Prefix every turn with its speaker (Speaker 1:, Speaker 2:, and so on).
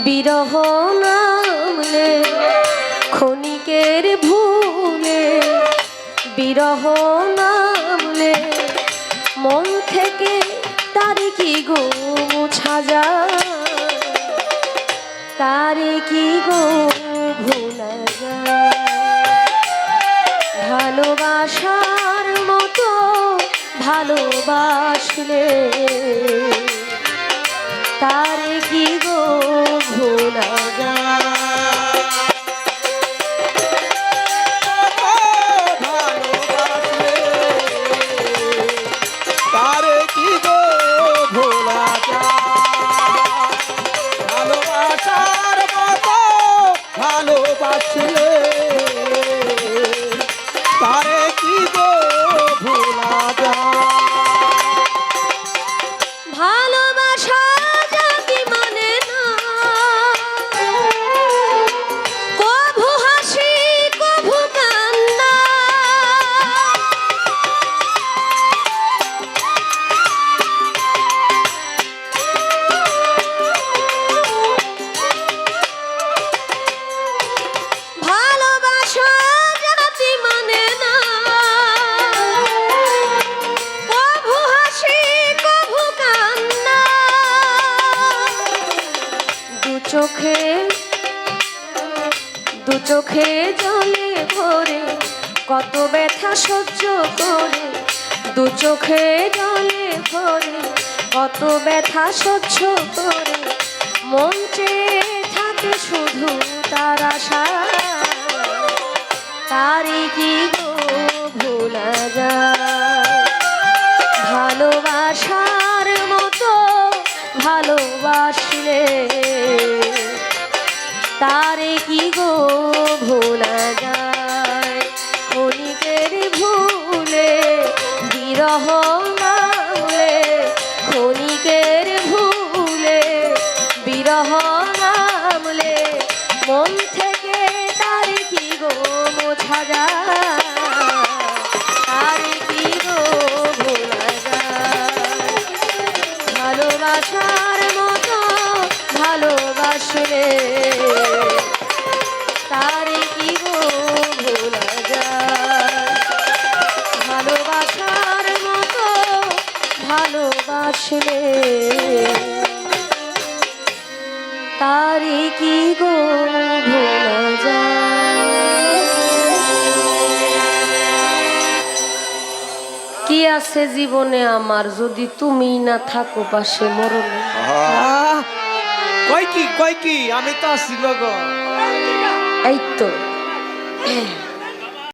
Speaker 1: বিরহ নামলে ক্ষণিকের ভুলে, বিরহ নামলে মন থেকে তারে কি গো মুছা যায়, তারে কি গো ভোলা যায়। ভালোবাসার মতো ভালোবাসলে তারে কি গো ভোলা যায়।
Speaker 2: ভালোবাসলে তারে কি গো ভোলা যায়।
Speaker 1: ভালোবাসা জাতি মানে না কভু হাসি কভু কান্না, ভালোবাসা জাতি মানে না কভু হাসি কভু কান্না। দু চোখে জলে ভরে কত ব্যথা সহ্য করে, দু চোখে জলে ভরে কত ব্যথা সহ্য করে, মন চেয়ে থাকে শুধু তার আশা, তারে কি গো ভোলা যায়। ভালোবাসার মতো ভালোবাসলে তারে কি গো ভোলা যায়। ক্ষণিকের ভুলে বিরহ নামলে, ক্ষণিকের ভুলে বিরহ নামলে মন থেকে তারে কি গো মোছা যায়, তারে কি গো ভোলা যায়। ভালোবাসার মতো ভালোবাসলে তারে কি গো ভোলা যায়। ভালোবাসার মতো ভালোবাসলে তারে কি গো ভোলা যায়। কি আছে জীবনে আমার যদি তুমি না থাকো পাশে মরণে।
Speaker 2: কয় কি আমি তো আছি গো।
Speaker 1: এই তো